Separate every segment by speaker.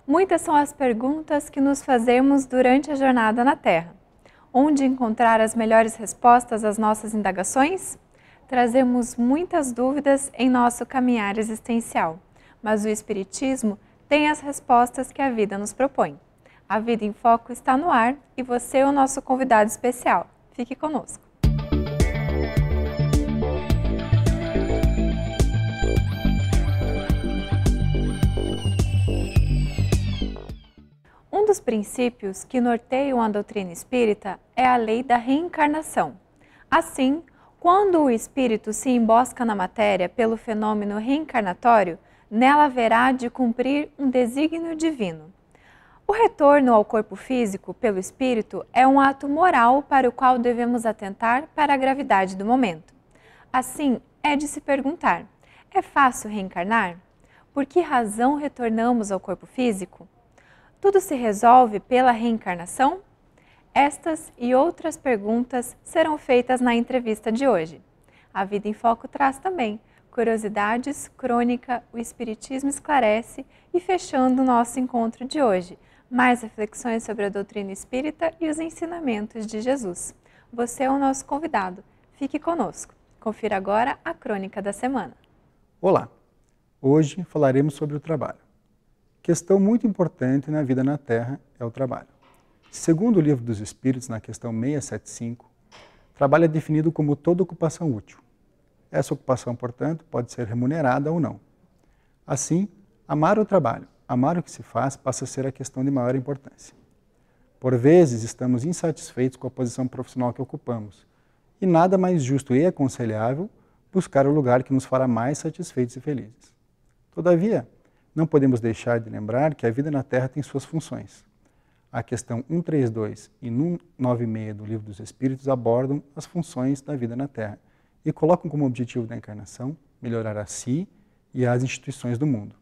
Speaker 1: Muitas são as perguntas que nos fazemos durante a jornada na Terra. Onde encontrar as melhores respostas às nossas indagações? Trazemos muitas dúvidas em nosso caminhar existencial, mas o Espiritismo tem as respostas que a vida nos propõe. A Vida em Foco está no ar e você é o nosso convidado especial. Fique conosco. Um dos princípios que norteiam a doutrina espírita é a lei da reencarnação. Assim, quando o espírito se embosca na matéria pelo fenômeno reencarnatório, nela haverá de cumprir um desígnio divino. O retorno ao corpo físico pelo espírito é um ato moral para o qual devemos atentar para a gravidade do momento. Assim, é de se perguntar: é fácil reencarnar? Por que razão retornamos ao corpo físico? Tudo se resolve pela reencarnação? Estas e outras perguntas serão feitas na entrevista de hoje. A Vida em Foco traz também curiosidades, crônica, o Espiritismo esclarece e fechando o nosso encontro de hoje, mais reflexões sobre a doutrina espírita e os ensinamentos de Jesus. Você é o nosso convidado. Fique conosco. Confira agora a crônica da semana.
Speaker 2: Olá! Hoje falaremos sobre o trabalho. Questão muito importante na vida na Terra é o trabalho. Segundo o Livro dos Espíritos, na questão 675, trabalho é definido como toda ocupação útil. Essa ocupação, portanto, pode ser remunerada ou não. Assim, amar o trabalho, amar o que se faz, passa a ser a questão de maior importância. Por vezes, estamos insatisfeitos com a posição profissional que ocupamos, e nada mais justo e aconselhável buscar o lugar que nos fará mais satisfeitos e felizes. Todavia, não podemos deixar de lembrar que a vida na Terra tem suas funções. A questão 132 e 196 do Livro dos Espíritos abordam as funções da vida na Terra e colocam como objetivo da encarnação melhorar a si e as instituições do mundo.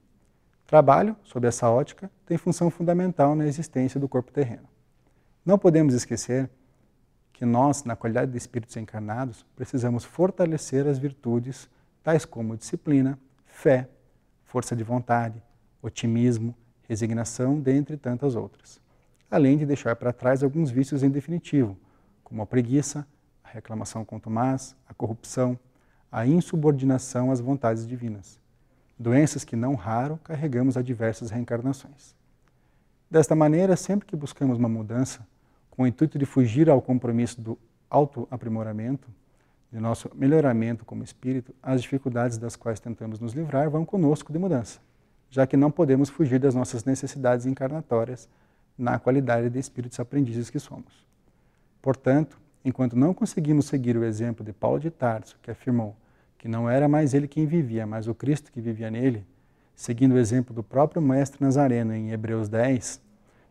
Speaker 2: Trabalho, sob essa ótica, tem função fundamental na existência do corpo terreno. Não podemos esquecer que nós, na qualidade de espíritos encarnados, precisamos fortalecer as virtudes tais como disciplina, fé, força de vontade, otimismo, resignação, dentre tantas outras. Além de deixar para trás alguns vícios em definitivo, como a preguiça, a reclamação contumaz, a corrupção, a insubordinação às vontades divinas. Doenças que não raro carregamos a diversas reencarnações. Desta maneira, sempre que buscamos uma mudança, com o intuito de fugir ao compromisso do autoaprimoramento, de nosso melhoramento como espírito, as dificuldades das quais tentamos nos livrar vão conosco de mudança, já que não podemos fugir das nossas necessidades encarnatórias na qualidade de espíritos aprendizes que somos. Portanto, enquanto não conseguimos seguir o exemplo de Paulo de Tarso, que afirmou que não era mais ele quem vivia, mas o Cristo que vivia nele, seguindo o exemplo do próprio Mestre Nazareno em Hebreus 10,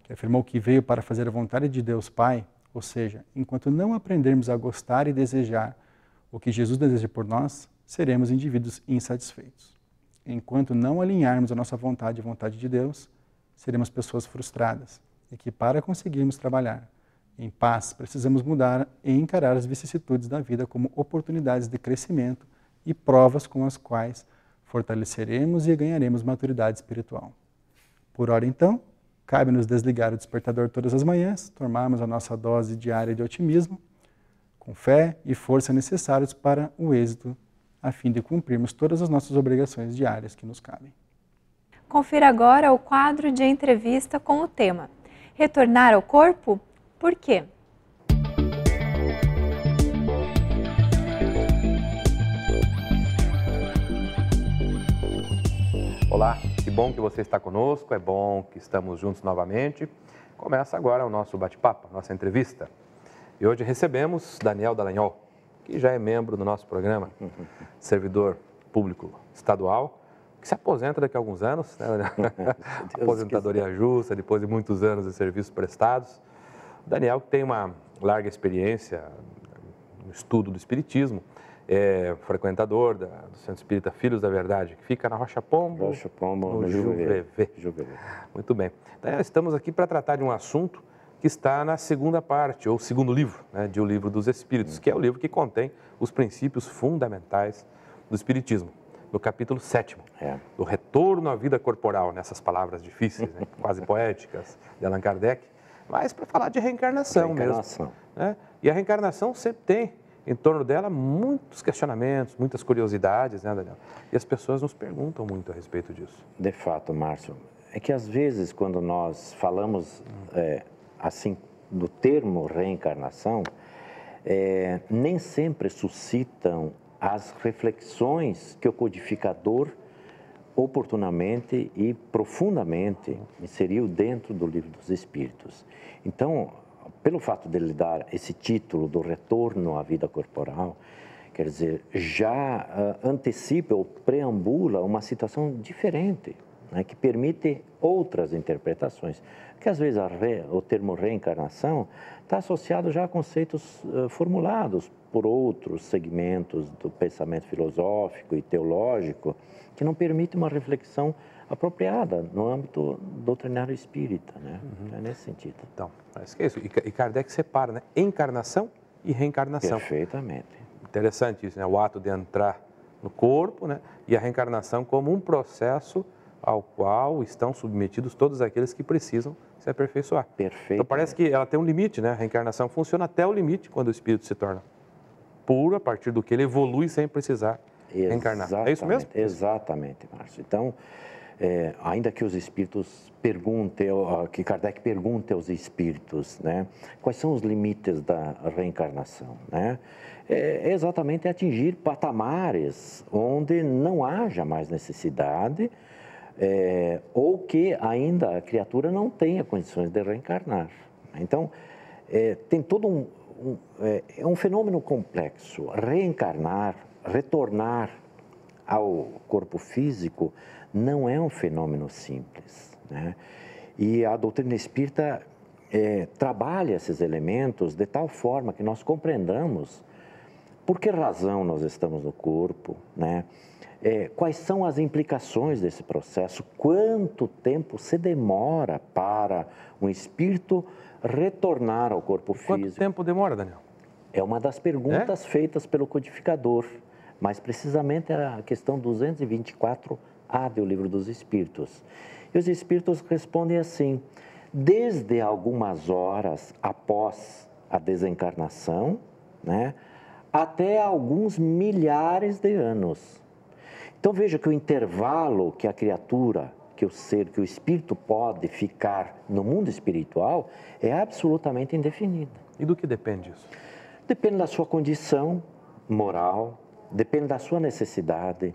Speaker 2: que afirmou que veio para fazer a vontade de Deus Pai, ou seja, enquanto não aprendermos a gostar e desejar o que Jesus deseja por nós, seremos indivíduos insatisfeitos. Enquanto não alinharmos a nossa vontade à vontade de Deus, seremos pessoas frustradas e que, para conseguirmos trabalhar em paz, precisamos mudar e encarar as vicissitudes da vida como oportunidades de crescimento e provas com as quais fortaleceremos e ganharemos maturidade espiritual. Por ora, então, cabe-nos desligar o despertador todas as manhãs, tomarmos a nossa dose diária de otimismo, com fé e força necessários para o êxito, a fim de cumprirmos todas as nossas obrigações diárias que nos cabem.
Speaker 1: Confira agora o quadro de entrevista com o tema Retornar ao corpo? Por quê?
Speaker 3: Olá, que bom que você está conosco, é bom que estamos juntos novamente. Começa agora o nosso bate-papo, a nossa entrevista. E hoje recebemos Daniel Dallagnol, que já é membro do nosso programa, servidor público estadual, que se aposenta daqui a alguns anos, né? Aposentadoria justa, depois de muitos anos de serviços prestados. Daniel, que tem uma larga experiência no estudo do Espiritismo, é frequentador do Centro Espírita Filhos da Verdade, que fica na Rocha Pombo,
Speaker 4: no Juvevé.
Speaker 3: Muito bem. Então, estamos aqui para tratar de um assunto que está na segunda parte, ou segundo livro, né, de O Livro dos Espíritos, que é o livro que contém os princípios fundamentais do Espiritismo. no capítulo 7º, do retorno à vida corporal, nessas palavras difíceis, né, quase poéticas, de Allan Kardec, mas para falar de reencarnação mesmo. Né? E a reencarnação sempre tem, em torno dela, muitos questionamentos, muitas curiosidades, né, Daniel? E as pessoas nos perguntam muito a respeito disso.
Speaker 4: De fato, Márcio, é que às vezes quando nós falamos assim do termo reencarnação, nem sempre suscitam as reflexões que o codificador oportunamente e profundamente inseriu dentro do Livro dos Espíritos. Então, pelo fato dele dar esse título do retorno à vida corporal, quer dizer, já antecipa ou preambula uma situação diferente, né, que permite outras interpretações. Porque às vezes o termo reencarnação está associado já a conceitos formulados por outros segmentos do pensamento filosófico e teológico, que não permite uma reflexão apropriada no âmbito doutrinário espírita, né? É nesse sentido.
Speaker 3: Então, parece que é isso. E Kardec separa, né? Encarnação e reencarnação.
Speaker 4: Perfeitamente.
Speaker 3: Interessante isso, né? O ato de entrar no corpo, né? E a reencarnação como um processo ao qual estão submetidos todos aqueles que precisam se aperfeiçoar.
Speaker 4: Perfeito.
Speaker 3: Então parece que ela tem um limite, né? A reencarnação funciona até o limite quando o espírito se torna puro, a partir do que ele evolui sem precisar reencarnar. É isso mesmo?
Speaker 4: Exatamente, Márcio. Então, ainda que os espíritos perguntem, que Kardec pergunte aos espíritos, né, quais são os limites da reencarnação, né? É exatamente atingir patamares onde não haja mais necessidade, ou que ainda a criatura não tenha condições de reencarnar. Então, tem todo é um fenômeno complexo. Reencarnar, retornar ao corpo físico, não é um fenômeno simples, né? E a doutrina espírita trabalha esses elementos de tal forma que nós compreendamos por que razão nós estamos no corpo, né? Quais são as implicações desse processo, quanto tempo se demora para um espírito retornar ao corpo físico.
Speaker 3: Quanto tempo demora, Daniel?
Speaker 4: É uma das perguntas feitas pelo codificador, mais precisamente a questão 224A do Livro dos Espíritos. E os espíritos respondem assim: desde algumas horas após a desencarnação, né, até alguns milhares de anos. Então veja que o intervalo que a criatura, que o ser, que o espírito pode ficar no mundo espiritual é absolutamente indefinido.
Speaker 3: E do que depende isso?
Speaker 4: Depende da sua condição moral, depende da sua necessidade,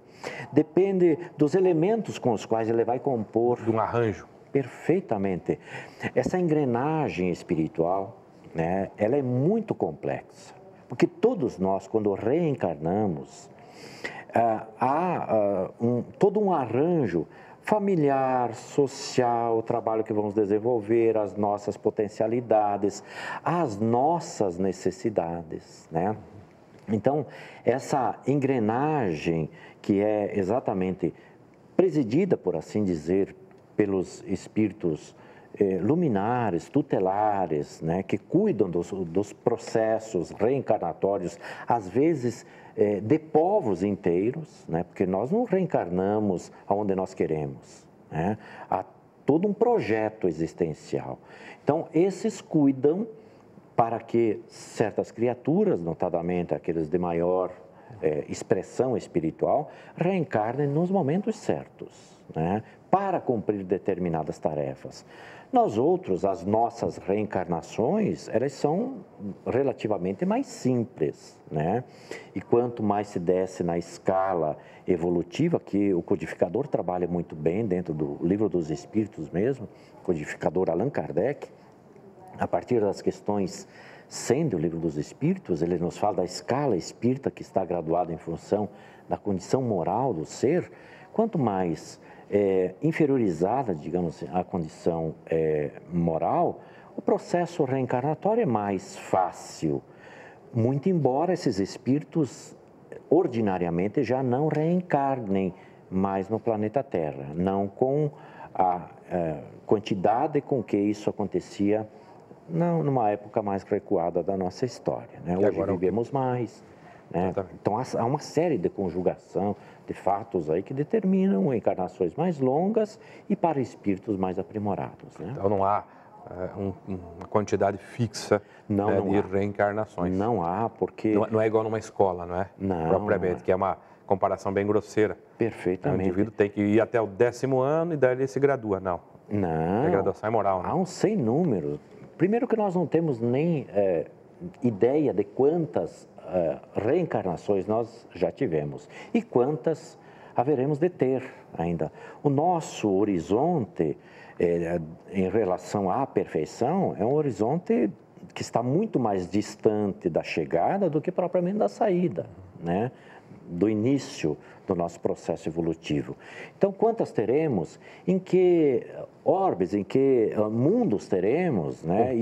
Speaker 4: depende dos elementos com os quais ele vai compor.
Speaker 3: De um arranjo.
Speaker 4: Perfeitamente. Essa engrenagem espiritual, né, ela é muito complexa, porque todos nós, quando reencarnamos, há todo um arranjo familiar, social, o trabalho que vamos desenvolver, as nossas potencialidades, as nossas necessidades, né? Então, essa engrenagem que é exatamente presidida, por assim dizer, pelos espíritos luminares, tutelares, né, que cuidam dos processos reencarnatórios, às vezes de povos inteiros, né, porque nós não reencarnamos aonde nós queremos, né? Há todo um projeto existencial. Então, esses cuidam para que certas criaturas, notadamente aqueles de maior expressão espiritual, reencarnem nos momentos certos, né, para cumprir determinadas tarefas. Nós outros, as nossas reencarnações, elas são relativamente mais simples, né? E quanto mais se desce na escala evolutiva, que o codificador trabalha muito bem dentro do Livro dos Espíritos mesmo, codificador Allan Kardec, a partir das questões 100 do Livro dos Espíritos, ele nos fala da escala espírita que está graduada em função da condição moral do ser. Quanto mais inferiorizada, digamos, a condição moral, o processo reencarnatório é mais fácil, muito embora esses espíritos ordinariamente já não reencarnem mais no planeta Terra, não com a quantidade com que isso acontecia numa época mais recuada da nossa história, né? Hoje vivemos mais, né? Então há uma série de conjugação de fatos aí que determinam encarnações mais longas e para espíritos mais aprimorados, né?
Speaker 3: Então não há uma quantidade fixa de reencarnações.
Speaker 4: Não há, porque...
Speaker 3: Não é igual numa escola, não é?
Speaker 4: Não.
Speaker 3: Propriamente, que é uma comparação bem grosseira.
Speaker 4: Perfeitamente.
Speaker 3: O indivíduo tem que ir até o 10º ano e daí ele se gradua. Não.
Speaker 4: Não.
Speaker 3: A graduação é moral, né?
Speaker 4: Há um sem número. Primeiro que nós não temos nem ideia de quantas reencarnações nós já tivemos e quantas haveremos de ter ainda. O nosso horizonte em relação à perfeição é um horizonte que está muito mais distante da chegada do que propriamente da saída, né? Do início do nosso processo evolutivo. Então, quantas teremos? Em que orbes, em que mundos teremos? Né?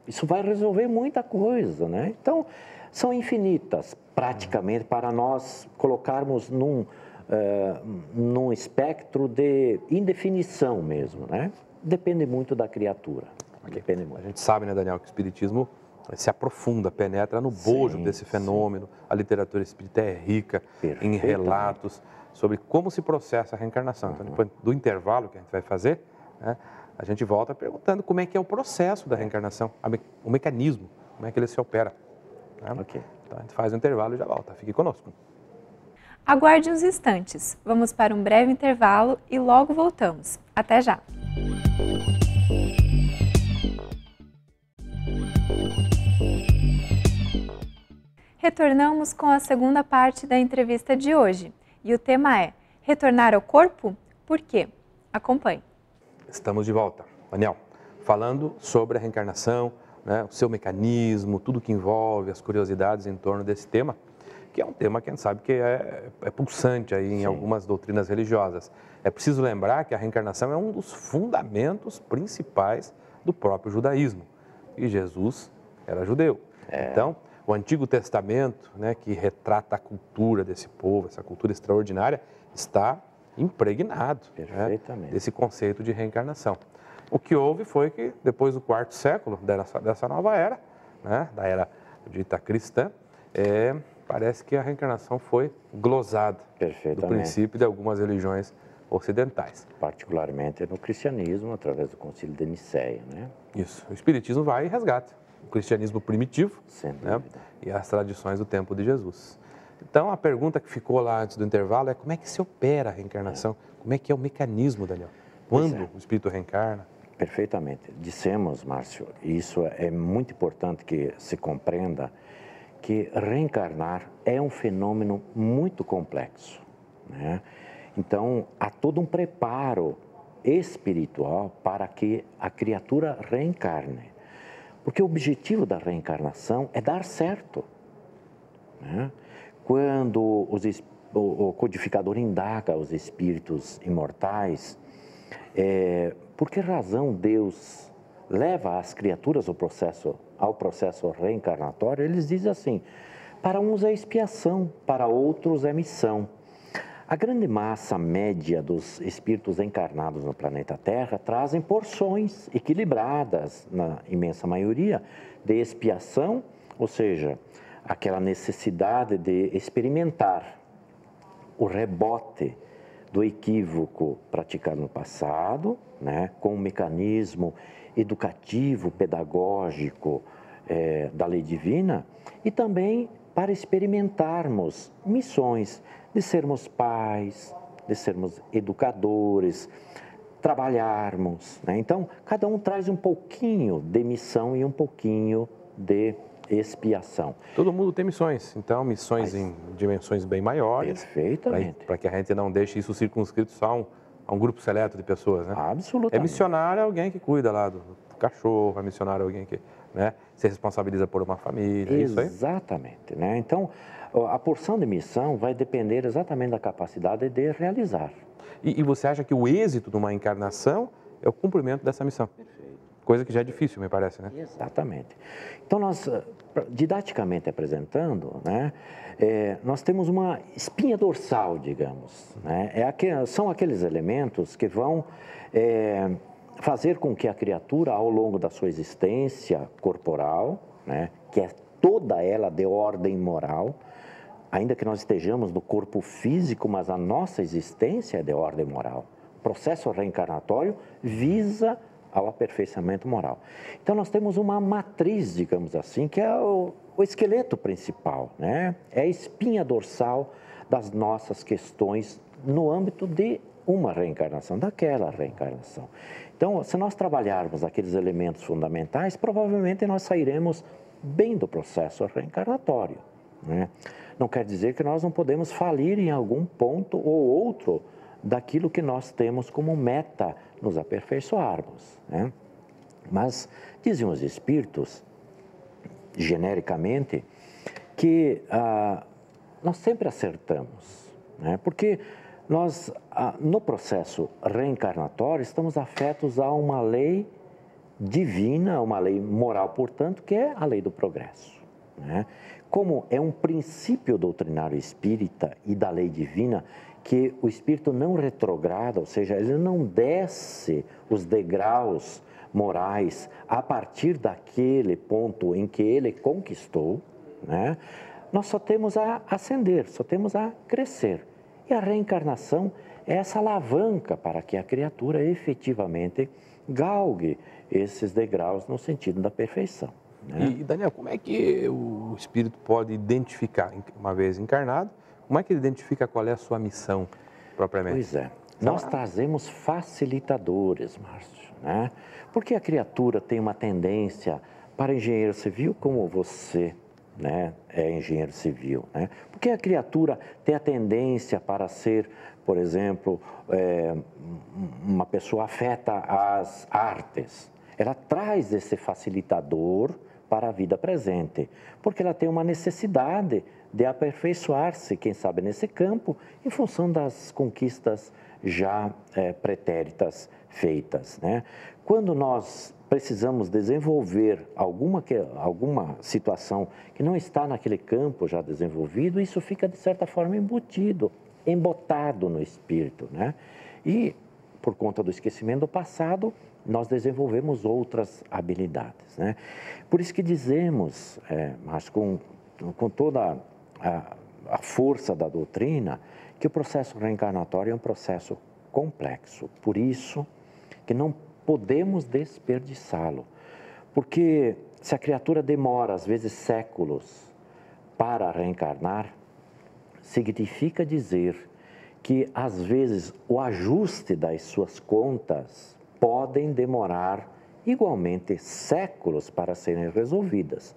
Speaker 4: Isso vai resolver muita coisa, né? Então, são infinitas, praticamente, para nós colocarmos num espectro de indefinição mesmo, né? Depende muito da criatura. Depende muito.
Speaker 3: A gente sabe, né, Daniel, que o espiritismo se aprofunda, penetra no bojo desse fenômeno. Sim. A literatura espírita é rica em relatos sobre como se processa a reencarnação. Então, depois do intervalo que a gente vai fazer, né, a gente volta perguntando como é que é o processo da reencarnação, o mecanismo, como é que ele se opera. Né? Então, a gente faz o intervalo e já volta. Fique conosco.
Speaker 1: Aguarde uns instantes. Vamos para um breve intervalo e logo voltamos. Até já! Retornamos com a segunda parte da entrevista de hoje. E o tema é: retornar ao corpo? Por quê? Acompanhe.
Speaker 3: Estamos de volta. Daniel, falando sobre a reencarnação, né, o seu mecanismo, tudo que envolve, as curiosidades em torno desse tema, que é um tema que a gente sabe que é pulsante aí em algumas doutrinas religiosas. É preciso lembrar que a reencarnação é um dos fundamentos principais do próprio judaísmo. E Jesus era judeu. Então, o Antigo Testamento, né, que retrata a cultura desse povo, essa cultura extraordinária, está impregnado, né, desse conceito de reencarnação. O que houve foi que, depois do 4º século dessa nova era, né, da era dita cristã, parece que a reencarnação foi glosada do princípio de algumas religiões ocidentais.
Speaker 4: Particularmente no cristianismo, através do Concílio de Nicéia, né?
Speaker 3: Isso. O espiritismo vai e resgata o cristianismo primitivo,
Speaker 4: né,
Speaker 3: e as tradições do tempo de Jesus. Então, a pergunta que ficou lá antes do intervalo é: como é que se opera a reencarnação? Como é que é o mecanismo, Daniel? Quando o espírito reencarna?
Speaker 4: Perfeitamente. Dissemos, Márcio, e isso é muito importante que se compreenda, que reencarnar é um fenômeno muito complexo, né? Então, há todo um preparo espiritual para que a criatura reencarne. Porque o objetivo da reencarnação é dar certo, né? Quando o codificador indaga os espíritos imortais, por que razão Deus leva as criaturas ao processo reencarnatório? Eles dizem assim: para uns é expiação, para outros é missão. A grande massa média dos espíritos encarnados no planeta Terra trazem porções equilibradas, na imensa maioria, de expiação, ou seja, aquela necessidade de experimentar o rebote do equívoco praticado no passado, né, com um mecanismo educativo, pedagógico da lei divina, e também para experimentarmos missões de sermos pais, de sermos educadores, trabalharmos, né? Então, cada um traz um pouquinho de missão e um pouquinho de expiação.
Speaker 3: Todo mundo tem missões, então missões em dimensões bem maiores.
Speaker 4: Perfeitamente.
Speaker 3: Para que a gente não deixe isso circunscrito só a um grupo seleto de pessoas, né?
Speaker 4: Absolutamente.
Speaker 3: É missionário alguém que cuida lá do cachorro, é missionário alguém que, né, se responsabiliza por uma família, é isso aí?
Speaker 4: Exatamente, né? Então, a porção de missão vai depender exatamente da capacidade de realizar.
Speaker 3: E você acha que o êxito de uma encarnação é o cumprimento dessa missão? Perfeito. Coisa que já é difícil, me parece, né?
Speaker 4: Exatamente. Então, nós, didaticamente apresentando, né, nós temos uma espinha dorsal, digamos, né? São aqueles elementos que vão fazer com que a criatura, ao longo da sua existência corporal, né, que é toda ela de ordem moral, ainda que nós estejamos no corpo físico, mas a nossa existência é de ordem moral. O processo reencarnatório visa ao aperfeiçoamento moral. Então, nós temos uma matriz, digamos assim, que é o esqueleto principal, né? É a espinha dorsal das nossas questões no âmbito de uma reencarnação, daquela reencarnação. Então, se nós trabalharmos aqueles elementos fundamentais, provavelmente nós sairemos bem do processo reencarnatório, né? Não quer dizer que nós não podemos falir em algum ponto ou outro daquilo que nós temos como meta nos aperfeiçoarmos, né? Mas dizem os espíritos, genericamente, que nós sempre acertamos, né? Porque nós, no processo reencarnatório, estamos afetos a uma lei divina, uma lei moral, portanto, que é a lei do progresso, né? Como é um princípio doutrinário espírita e da lei divina, que o espírito não retrograda, ou seja, ele não desce os degraus morais a partir daquele ponto em que ele conquistou, né? Nós só temos a ascender, só temos a crescer. E a reencarnação é essa alavanca para que a criatura efetivamente galgue esses degraus no sentido da perfeição, né?
Speaker 3: E Daniel, como é que o espírito pode identificar, uma vez encarnado, como é que ele identifica qual é a sua missão propriamente?
Speaker 4: Pois é, nós trazemos facilitadores, Márcio, né? Porque a criatura tem uma tendência para engenheiro civil como você, né, é engenheiro civil, né? Porque a criatura tem a tendência para ser, por exemplo, uma pessoa afeta às artes. Ela traz esse facilitador para a vida presente, porque ela tem uma necessidade de aperfeiçoar-se, quem sabe nesse campo, em função das conquistas já pretéritas feitas, né? Quando nós precisamos desenvolver alguma situação que não está naquele campo já desenvolvido, isso fica de certa forma embutido, embotado no espírito, né? E por conta do esquecimento do passado, nós desenvolvemos outras habilidades, né? Por isso que dizemos, mas com toda a força da doutrina, que o processo reencarnatório é um processo complexo. Por isso que não podemos desperdiçá-lo. Porque se a criatura demora, às vezes, séculos para reencarnar, significa dizer que, às vezes, o ajuste das suas contas podem demorar igualmente séculos para serem resolvidas.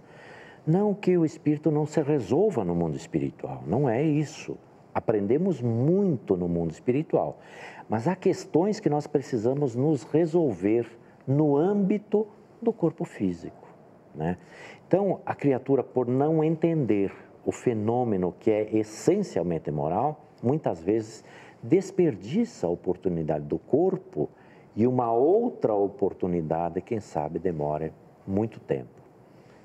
Speaker 4: Não que o espírito não se resolva no mundo espiritual, não é isso. Aprendemos muito no mundo espiritual, mas há questões que nós precisamos nos resolver no âmbito do corpo físico, né? Então, a criatura, por não entender o fenômeno que é essencialmente moral, muitas vezes desperdiça a oportunidade do corpo e uma outra oportunidade, quem sabe, demore muito tempo.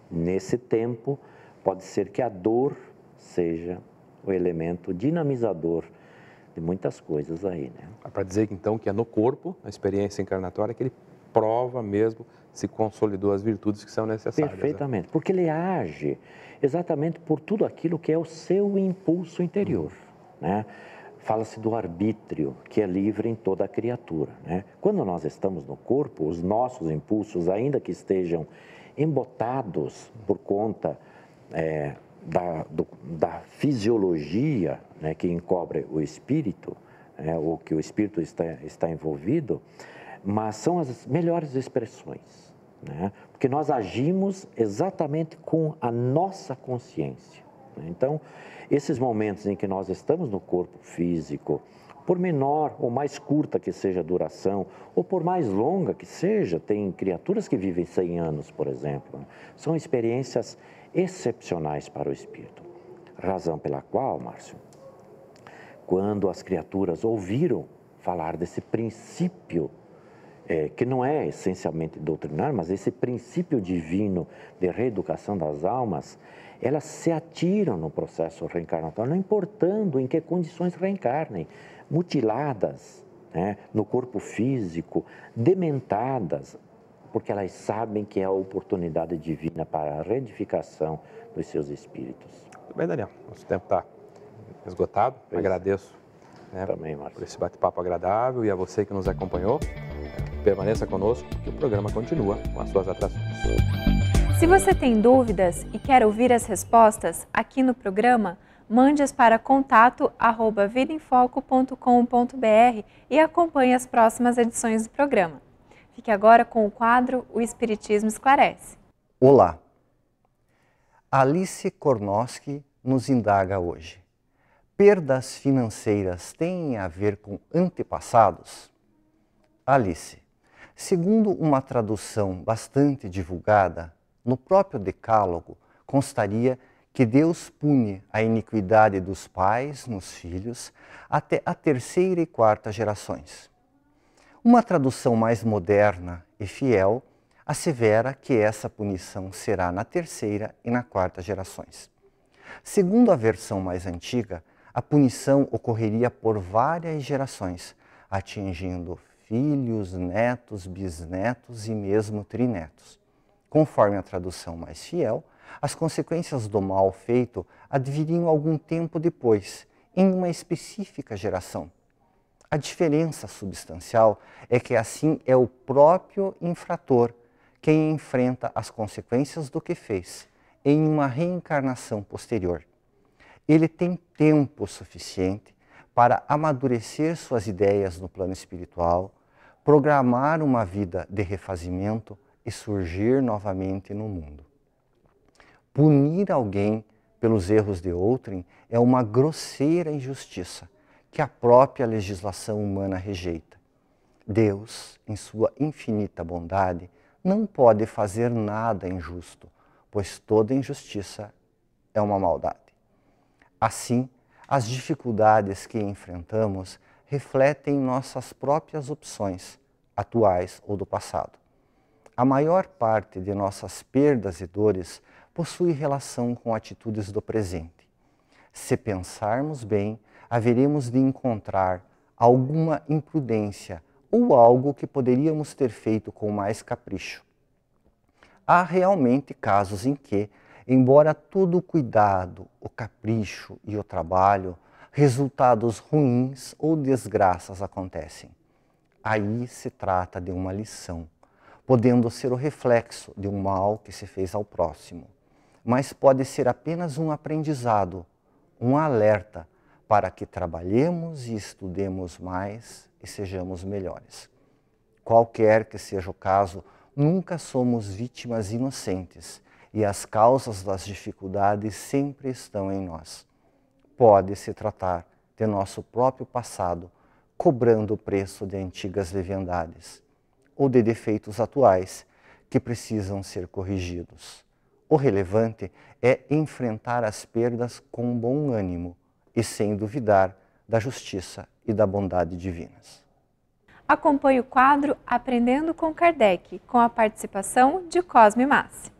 Speaker 4: Nesse tempo, pode ser que a dor seja o elemento dinamizador de muitas coisas aí, né?
Speaker 3: Para dizer então que é no corpo, na experiência encarnatória, que ele prova mesmo se consolidou as virtudes que são necessárias.
Speaker 4: Perfeitamente, né? Porque ele age exatamente por tudo aquilo que é o seu impulso interior, né? Fala-se do arbítrio, que é livre em toda a criatura, né? Quando nós estamos no corpo, os nossos impulsos, ainda que estejam embotados por conta da fisiologia, né, que encobre o espírito, ou que o espírito está envolvido, mas são as melhores expressões, né? Porque nós agimos exatamente com a nossa consciência, né? Então, esses momentos em que nós estamos no corpo físico, por menor ou mais curta que seja a duração, ou por mais longa que seja, tem criaturas que vivem 100 anos, por exemplo, né? São experiências excepcionais para o espírito. Razão pela qual, Márcio, quando as criaturas ouviram falar desse princípio, que não é essencialmente doutrinário, mas esse princípio divino de reeducação das almas, elas se atiram no processo reencarnatório, não importando em que condições reencarnem, mutiladas, né, no corpo físico, dementadas, porque elas sabem que é a oportunidade divina para a reedificação dos seus espíritos.
Speaker 3: Muito bem, Daniel, nosso tempo está esgotado.
Speaker 4: Pois.
Speaker 3: Agradeço, né,
Speaker 4: Também, Márcio.
Speaker 3: por esse bate-papo agradável, e a você que nos acompanhou, permaneça conosco, que o programa continua com as suas atrações.
Speaker 1: Se você tem dúvidas e quer ouvir as respostas aqui no programa, mande-as para contato@vidaemfoco.com.br e acompanhe as próximas edições do programa. Fique agora com o quadro O Espiritismo Esclarece.
Speaker 5: Olá! Alice Kornoski nos indaga hoje. Perdas financeiras têm a ver com antepassados? Alice, segundo uma tradução bastante divulgada, no próprio Decálogo constaria que Deus pune a iniquidade dos pais nos filhos até a terceira e quarta gerações. Uma tradução mais moderna e fiel assevera que essa punição será na terceira e na quarta gerações. Segundo a versão mais antiga, a punição ocorreria por várias gerações, atingindo filhos, netos, bisnetos e mesmo trinetos. Conforme a tradução mais fiel, as consequências do mal feito adviriam algum tempo depois, em uma específica geração. A diferença substancial é que assim é o próprio infrator quem enfrenta as consequências do que fez em uma reencarnação posterior. Ele tem tempo suficiente para amadurecer suas ideias no plano espiritual, programar uma vida de refazimento e surgir novamente no mundo. Punir alguém pelos erros de outrem é uma grosseira injustiça que a própria legislação humana rejeita. Deus, em sua infinita bondade, não pode fazer nada injusto, pois toda injustiça é uma maldade. Assim, as dificuldades que enfrentamos refletem nossas próprias opções, atuais ou do passado. A maior parte de nossas perdas e dores possui relação com atitudes do presente. Se pensarmos bem, haveremos de encontrar alguma imprudência ou algo que poderíamos ter feito com mais capricho. Há realmente casos em que, embora todo o cuidado, o capricho e o trabalho, resultados ruins ou desgraças acontecem. Aí se trata de uma lição, podendo ser o reflexo de um mal que se fez ao próximo, mas pode ser apenas um aprendizado, um alerta para que trabalhemos e estudemos mais e sejamos melhores. Qualquer que seja o caso, nunca somos vítimas inocentes e as causas das dificuldades sempre estão em nós. Pode se tratar de nosso próprio passado, cobrando o preço de antigas leviandades, ou de defeitos atuais que precisam ser corrigidos. O relevante é enfrentar as perdas com bom ânimo e sem duvidar da justiça e da bondade divinas.
Speaker 1: Acompanhe o quadro Aprendendo com Kardec, com a participação de Cosme Massi.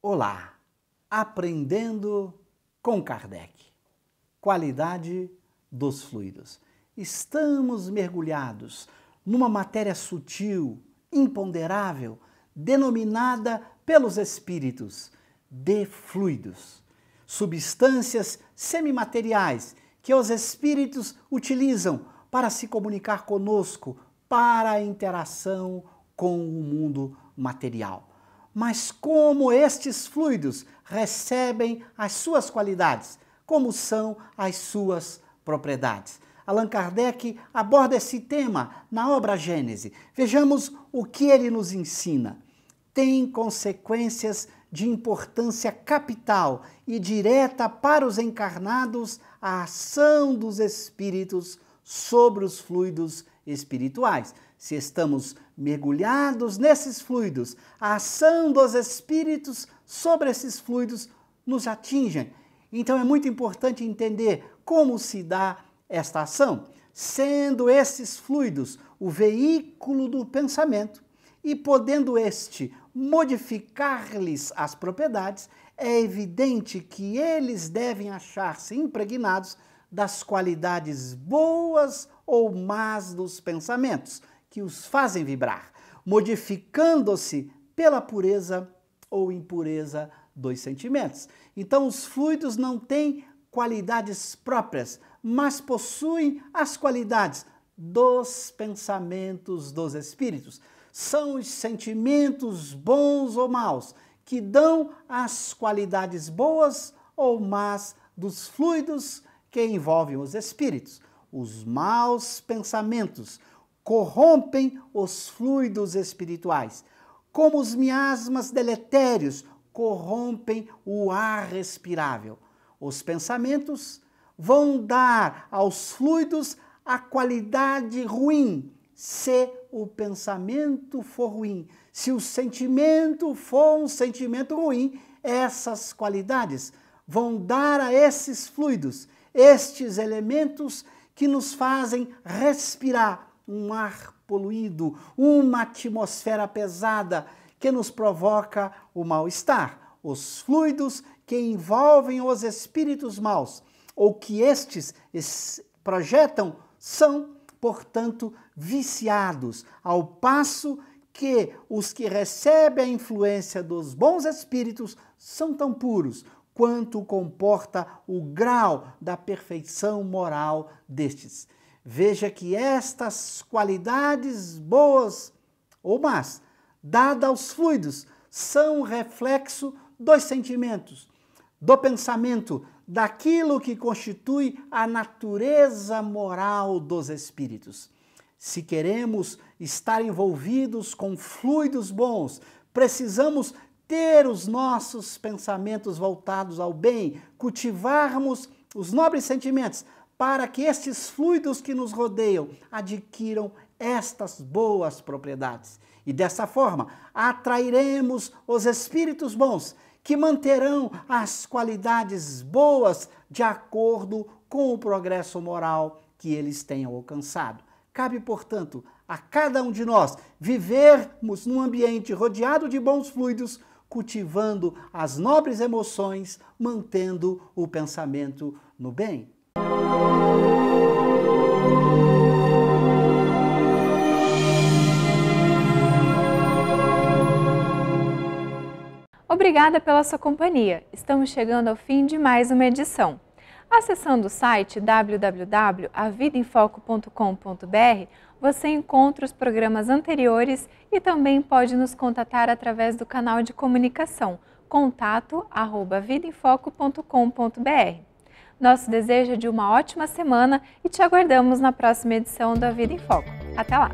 Speaker 6: Olá, Aprendendo com Kardec. Qualidade dos fluidos. Estamos mergulhados numa matéria sutil, imponderável, denominada pelos espíritos de fluidos. Substâncias semimateriais que os espíritos utilizam para se comunicar conosco, para a interação com o mundo material. Mas como estes fluidos recebem as suas qualidades? Como são as suas propriedades? Allan Kardec aborda esse tema na obra Gênese. Vejamos o que ele nos ensina. Tem consequências de importância capital e direta para os encarnados a ação dos espíritos sobre os fluidos espirituais. Se estamos mergulhados nesses fluidos, a ação dos espíritos sobre esses fluidos nos atinge. Então é muito importante entender como se dá esta ação, sendo esses fluidos o veículo do pensamento e podendo este modificar-lhes as propriedades, é evidente que eles devem achar-se impregnados das qualidades boas ou más dos pensamentos que os fazem vibrar, modificando-se pela pureza ou impureza dos sentimentos. Então, os fluidos não têm qualidades próprias, mas possuem as qualidades dos pensamentos dos espíritos. São os sentimentos bons ou maus que dão as qualidades boas ou más dos fluidos que envolvem os espíritos. Os maus pensamentos corrompem os fluidos espirituais, como os miasmas deletérios corrompem o ar respirável. Os pensamentos vão dar aos fluidos a qualidade ruim, se o pensamento for ruim. Se o sentimento for um sentimento ruim, essas qualidades vão dar a esses fluidos, estes elementos que nos fazem respirar um ar poluído, uma atmosfera pesada que nos provoca o mal-estar. Os fluidos que envolvem os espíritos maus ou que estes projetam são, portanto, viciados, ao passo que os que recebem a influência dos bons espíritos são tão puros quanto comporta o grau da perfeição moral destes. Veja que estas qualidades boas ou más, dadas aos fluidos, são reflexo dos sentimentos, do pensamento, daquilo que constitui a natureza moral dos espíritos. Se queremos estar envolvidos com fluidos bons, precisamos ter os nossos pensamentos voltados ao bem, cultivarmos os nobres sentimentos, para que estes fluidos que nos rodeiam adquiram estas boas propriedades. E dessa forma, atrairemos os espíritos bons, que manterão as qualidades boas de acordo com o progresso moral que eles tenham alcançado. Cabe, portanto, a cada um de nós vivermos num ambiente rodeado de bons fluidos, cultivando as nobres emoções, mantendo o pensamento no bem.
Speaker 1: Obrigada pela sua companhia. Estamos chegando ao fim de mais uma edição. Acessando o site www.avidaemfoco.com.br, você encontra os programas anteriores e também pode nos contatar através do canal de comunicação contato@avidaemfoco.com.br. Nosso desejo é de uma ótima semana e te aguardamos na próxima edição do A Vida em Foco. Até lá!